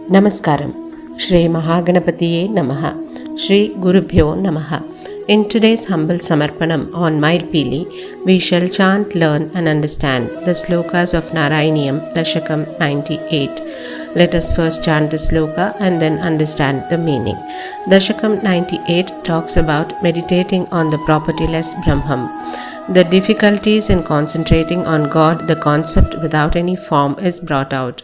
Namaskaram. Shri Mahaganapatiye Namah. Shri Gurubhyo Namah. In today's humble samarpanam on Mayilpeeli, we shall chant, learn and understand the slokas of Narayaneeyam Dasakam 98. Let us first chant the sloka and then understand the meaning. Dasakam 98 talks about meditating on the propertyless Brahman. The difficulties in concentrating on God, the concept without any form, is brought out.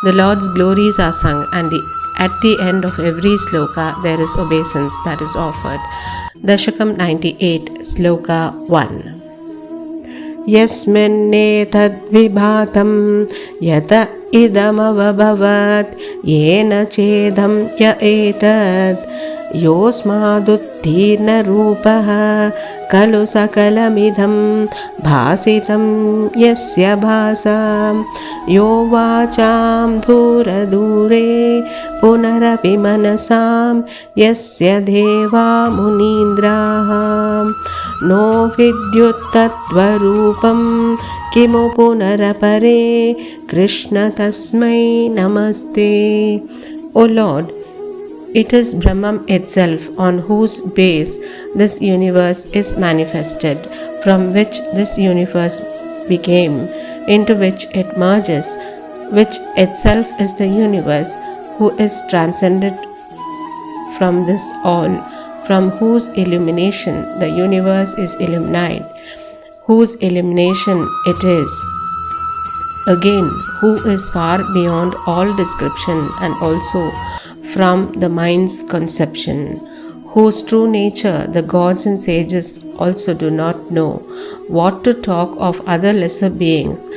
The Lord's glories are sung, and at the end of every sloka there is obeisance that is offered. Dasakam 98, Sloka 1. Yasminetad vibhatam yata idamavabhavat yena chedam ya etad yosmaduttirna rupaha kalu sakalamidham bhasitam yasya bhasam yo vacham dhura dure punarapi manasam yasya deva munindraham no vidyuttattvarupam kimu punarapare Krishna tasmai namaste. O Lord, it is Brahman itself on whose base this universe is manifested, from which this universe became, into which it merges, which itself is the universe, who is transcendent from this all, from whose illumination the universe is illuminated, whose illumination it is. Again, who is far beyond all description and also from the mind's conception, whose true nature the gods and sages also do not know, what to talk of other lesser beings.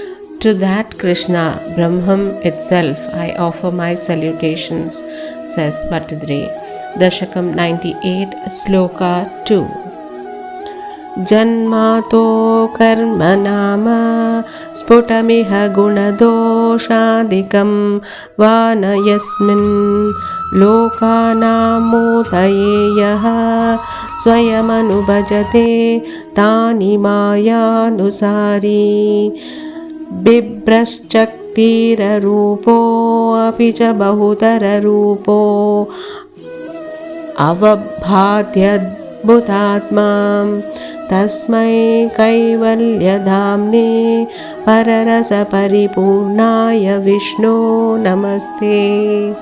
To that Krishna, Brahman itself, I offer my salutations, says Bhattadri. Dasakam 98, Sloka 2. Janmato karma nama sputamiha gunadoshadikam vana yasmin lokanamodhayeyaha swayamanubhajate tani mayanusari bibrashchaktira rupo apicha bahutara rupo avabhatyadbhutatmam tasmai kaivalyadhamne pararasa paripurnaya Vishnu namaste.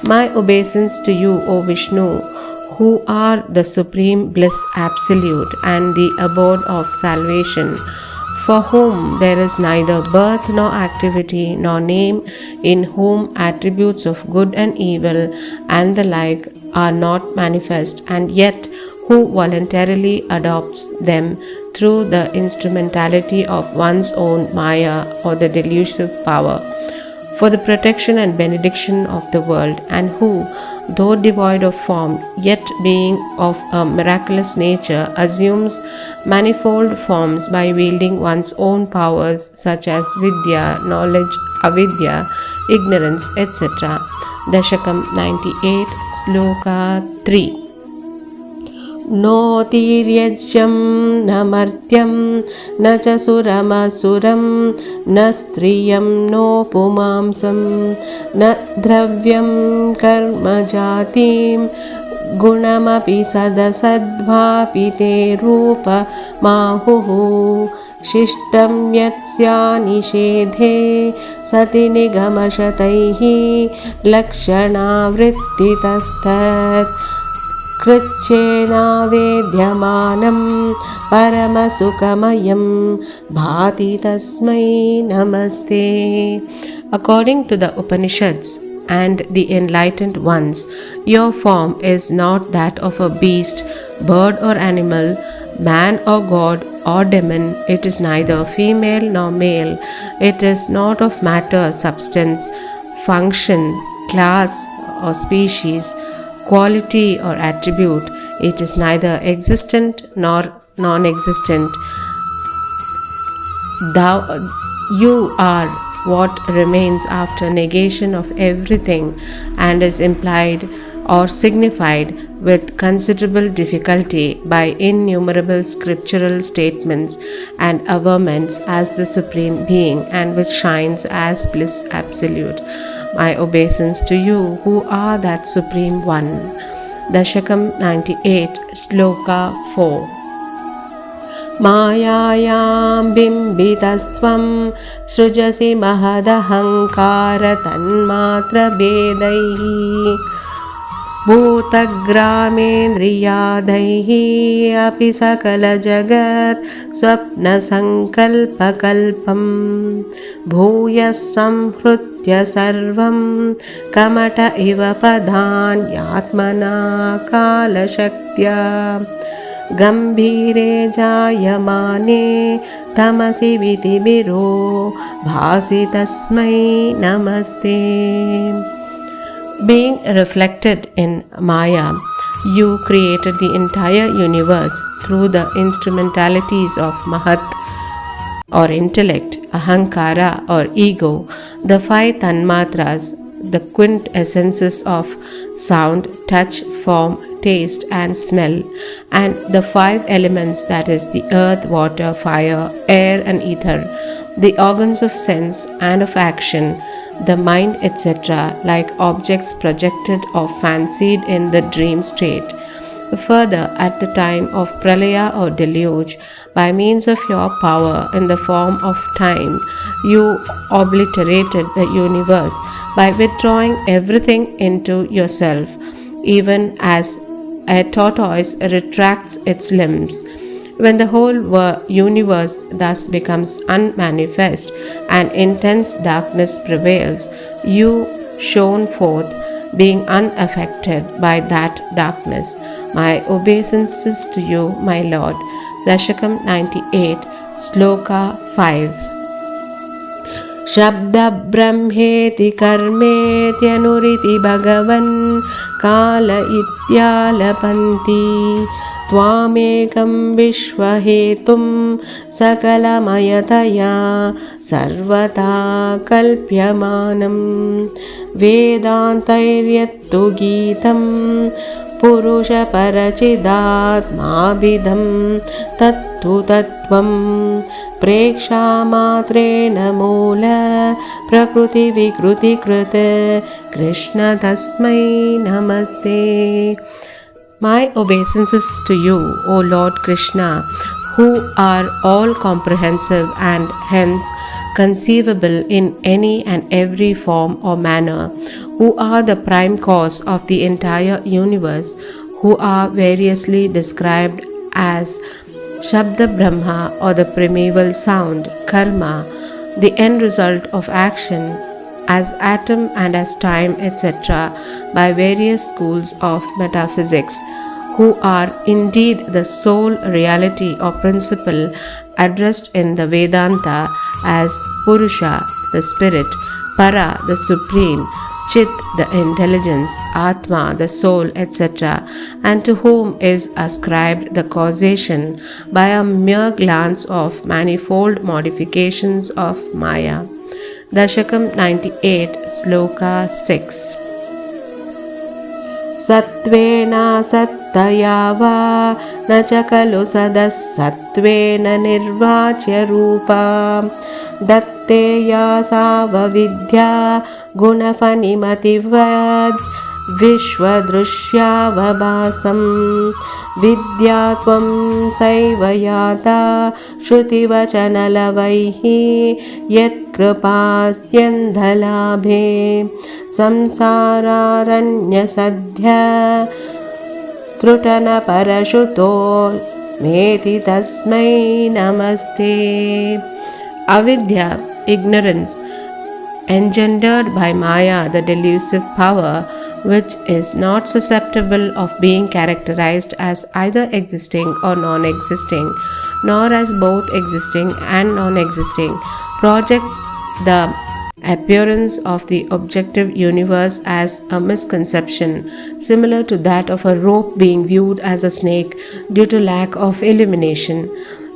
My obeisance to you, O Vishnu, who are the supreme bliss absolute and the abode of salvation, for whom there is neither birth nor activity nor name, in whom attributes of good and evil and the like are not manifest, and yet who voluntarily adopts them through the instrumentality of one's own Maya or the delusive power, for the protection and benediction of the world, and who, though devoid of form, yet being of a miraculous nature, assumes manifold forms by wielding one's own powers such as Vidya, knowledge, Avidya, ignorance, etc. Dasakam 98, Sloka 3. No tiryajyam na martyam na cha suramasuram na striyam no pumamsam na dravyam karma jatim gunamapi sadasadbhapite rupa mahuhu shishtam yatsya nishedhe sati nigamashataihi lakshana vrittitastat Krichena vedyamanam paramasukamayam bhati tasmai namaste. According to the Upanishads and the enlightened ones, your form is not that of a beast, bird or animal, man or god or demon. It is neither female nor male. It is not of matter, substance, function, class or species, quality or attribute. It is neither existent nor non-existent. You are what remains after negation of everything, and is implied or signified with considerable difficulty by innumerable scriptural statements and averments as the Supreme Being, and which shines as bliss absolute. my obeisance to you who are that Supreme One. Dasakam 98, Sloka 4. Mayayam bimbitastvam srujasi mahadahankara tanmatra bedaihi bhutagramendriyadaihi api sakala jagat swapna sankalpakalpam bhuyas samhrutya sarvam kamata iva padhan yatmana kala shaktya Gambhire jayamane tamasi vitibiro bhasi tasmai namaste. Being reflected in Maya, you created the entire universe through the instrumentalities of Mahat or intellect, Ahankara or ego, the five Tanmatras, the quintessences of sound, touch, form, taste and smell, and the five elements, that is the earth, water, fire, air and ether, the organs of sense and of action, the mind, etc., like objects projected or fancied in the dream state. Further, at the time of pralaya or deluge, by means of your power in the form of time, you obliterated the universe by withdrawing everything into yourself, even as a tortoise retracts its limbs. When the whole universe thus becomes unmanifest and intense darkness prevails, you shone forth, being unaffected by that darkness. My obeisances to you, my Lord. Dasakam 98, Sloka 5. Shabda brahmeti karmeti anuriti bhagavan kala ityalapanti Tvamekam vishvahetum sakalamayataya sarvata kalpyamanam Vedantairyattu geetam purusha parachidatmavidam tattu tattvam Preksha matrena moola prakriti vikruti krita Krishna tasmai namaste. My obeisances to you, O Lord Krishna, who are all comprehensive and hence conceivable in any and every form or manner, who are the prime cause of the entire universe, who are variously described as Shabda Brahma or the primeval sound, Karma, the end result of action, as atom and as time, etc., by various schools of metaphysics, who are indeed the sole reality or principle addressed in the Vedanta as Purusha, the spirit, Para, the supreme, Chit, the intelligence, Atma, the soul, etc., and to whom is ascribed the causation by a mere glance of manifold modifications of Maya. Dasakam 98, Sloka 6. Satvena sattaya va na chakalu sadas satvena nirvachya rupa datteya sava vidya gunafanimativ vishwadrushyavabhasam vidyatvam saivayata shrutivachanalavaihi yat kripasyandhalabhe samsararanya trutana parashuto meti tasmai namaste. Avidya, ignorance, engendered by Maya, the delusive power, which is not susceptible of being characterized as either existing or non-existing, nor as both existing and non-existing, projects the appearance of the objective universe as a misconception, similar to that of a rope being viewed as a snake due to lack of illumination.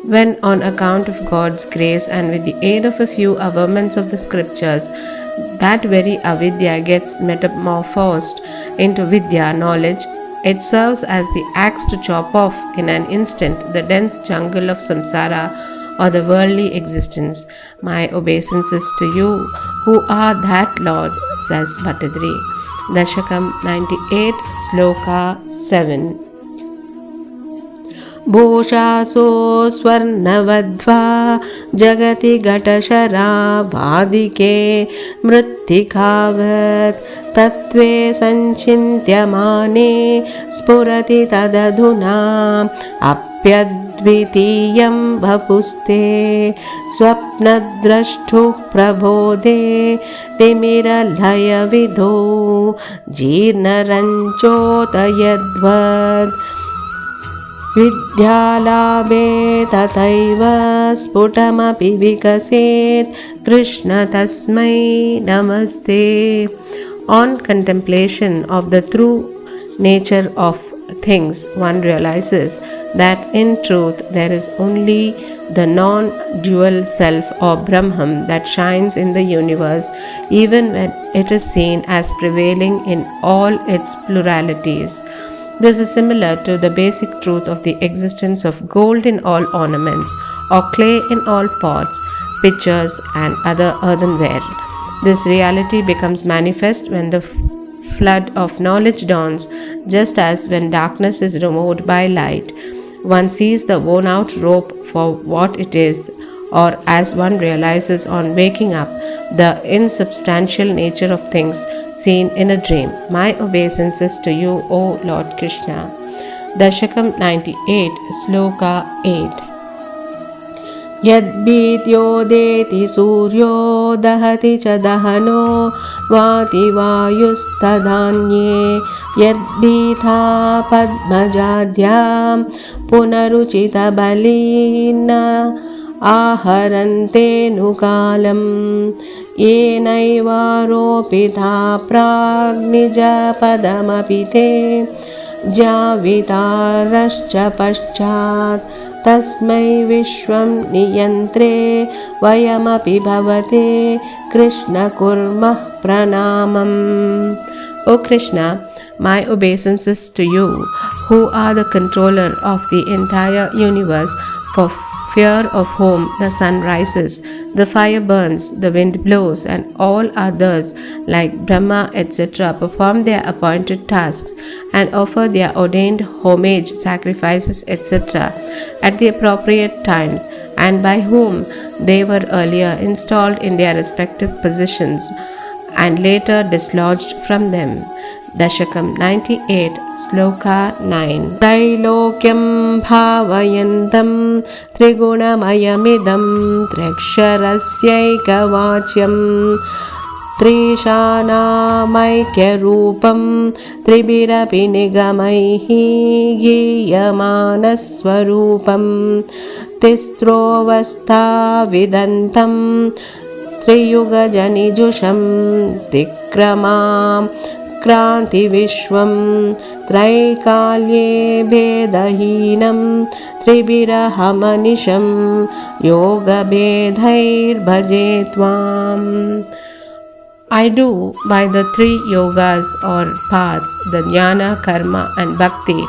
When, on account of God's grace and with the aid of a few averments of the scriptures, that very avidya gets metamorphosed into vidya, knowledge, it serves as the axe to chop off in an instant the dense jungle of samsara or the worldly existence. My obeisances to you, who are that Lord, says Bhattadri. Dasakam 98, Sloka 7. भूषासो स्वर्णवद्वा जगति घटशरावादिके मृत्तिकावत् तत्त्वे सञ्चिन्त्यमाने स्फुरति तदधुना अप्यद्वितीयं वपुस्ते स्वप्नद्रष्टुः प्रबोधे तिमिरलयविधो जीर्णरञ्चोतयद्वद् विद्यालाभे तथैव स्फुटमपि विकसेत् कृष्ण तस्मै नमस्ते. On contemplation of the true nature of things, one realizes that in truth there is only the non-dual self or Brahman that shines in the universe, even when it is seen as prevailing in all its pluralities. This is similar to the basic truth of the existence of gold in all ornaments, or clay in all pots, pitchers, and other earthenware. This reality becomes manifest when the flood of knowledge dawns, just as when darkness is removed by light. One sees the worn out rope for what it is, or as one realizes on waking up, the insubstantial nature of things seen in a dream. My obeisances to you, O Lord Krishna. Dasakam 98, Sloka 8. यद्भीत्योदेति सूर्यो दहति च दहनो वाति वायुस्तदान्ये यद्भीता पद्मजाद्यां पुनरुचितबलीन् आहरन्तेऽनुकालं येनैवारोपिता प्राग्निजपदमपि ते जावितारश्च पश्चात् तस्मै विश्वं नियन्त्रे वयमपि भवते कृष्ण कुर्मः प्रणामम्. O Krishna, my obeisances to you, who are the controller of the entire universe, for fear of whom the sun rises, the fire burns, the wind blows, and all others like Brahma, etc., perform their appointed tasks and offer their ordained homage, sacrifices, etc., at the appropriate times, and by whom they were earlier installed in their respective positions and later dislodged from them. Dasakam 98, Sloka 9. Trailokyam bhavayantam trigunamayamidam triksharasyaikavacyam trishanamaikya-rupam tribirapi nigamaihi giyamanaswarupam tistrovastha vidantam triyugajanijusham tikramam क्रांति विश्वं त्रैकाल्ये भेदहीनं त्रिभिरहमनिशं योगभेदैर्भजे त्वाम्. I do by the three yogas or paths, the jnana, karma and bhakti,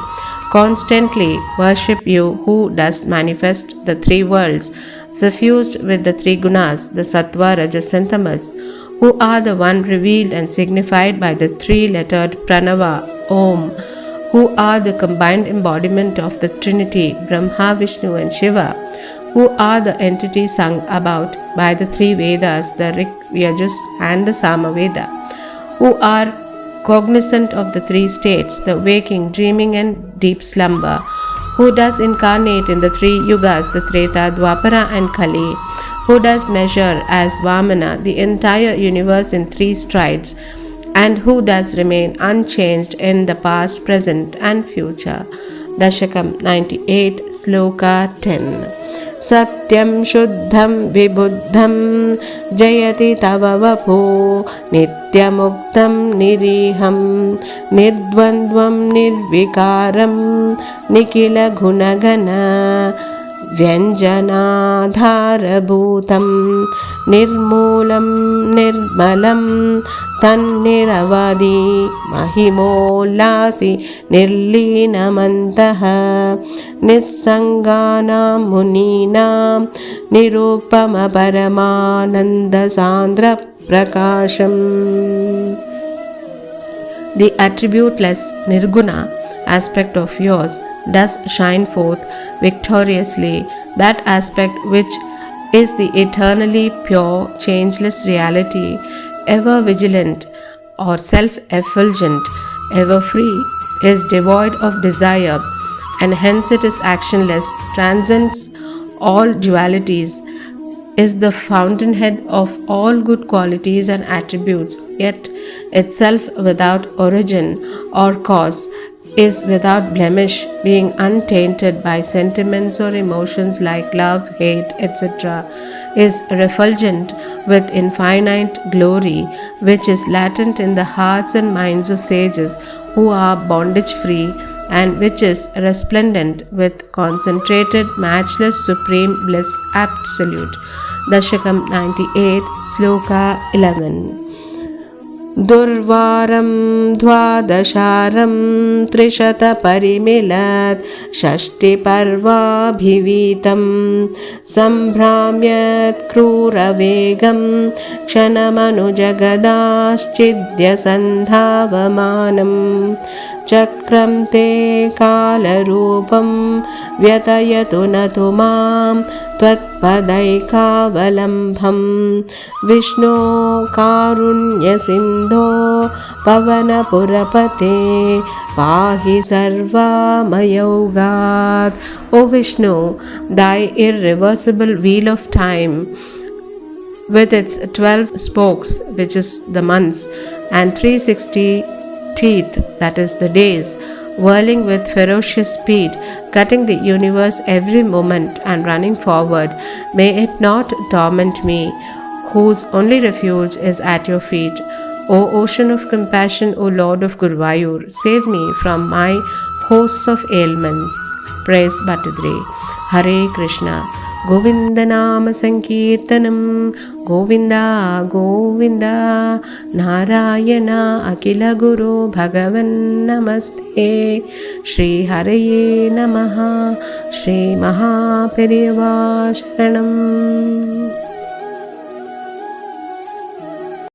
constantly worship you who does manifest the three worlds, suffused with the three gunas, the sattva, rajas and tamas, who are the one revealed and signified by the three-lettered pranava, Om, who are the combined embodiment of the Trinity, Brahma, Vishnu and Shiva, who are the entities sung about by the three Vedas, the Rig, Yajus and the Samaveda, who are cognizant of the three states, the waking, dreaming and deep slumber, who does incarnate in the three yugas, the Treta, Dwapara and Kali, who does measure as Vamana the entire universe in three strides, and who does remain unchanged in the past, present and future. Dasakam 98, Sloka 10. Satyam Shuddham Vibuddham Jayati Tava Vapo Nityamuktam Niriham Nirdvandvam Nirvikaram Nikila Gunagana व्यञ्जनाधारभूतं निर्मूलं निर्मलं तन्निरवधि महिमोल्लासि निर्लीनमन्तः निस्सङ्गानां मुनीनां निरुपमपरमानन्दसान्द्रप्रकाशम्. The attributeless Nirguna aspect of yours does shine forth victoriously, that aspect which is the eternally pure, changeless reality, ever vigilant or self-effulgent, ever free, is devoid of desire, and hence it is actionless, transcends all dualities, is the fountainhead of all good qualities and attributes, yet itself without origin or cause, is without blemish, being untainted by sentiments or emotions like love, hate, etc., is refulgent with infinite glory, which is latent in the hearts and minds of sages who are bondage free, and which is resplendent with concentrated, matchless, supreme bliss absolute. Dasakam 98, sloka 11. दुर्वारं द्वादशारं त्रिशतपरिमिलत् षष्टिपर्वाभिवीतं सम्भ्राम्यत् क्रूरवेगं क्षणमनुजगदाश्चिद्यसन्धावमानं चक्रं ते कालरूपं व्यतयतु न तु मां त्वत्पदैकावलम्बं विष्णो कारुण्यसिन्धो पवनपुरपते पाहि सर्वामयौगात्. O Vishnu, thy irreversible wheel of time with its 12 spokes, which is the months, and 360 teeth, that is the days, whirling with ferocious speed, cutting the universe every moment and running forward, may it not torment me, whose only refuge is at your feet. O ocean of compassion, O Lord of Gurubhyo, save me from my hosts of ailments. Praise Bhattadri. Hare Krishna. Govinda Nama Sankirtanam, Govinda Govinda, Narayana Akila Guru Bhagavan Namaste. Shri Haraye Namaha, Shri Mahaperiyava Sharanam.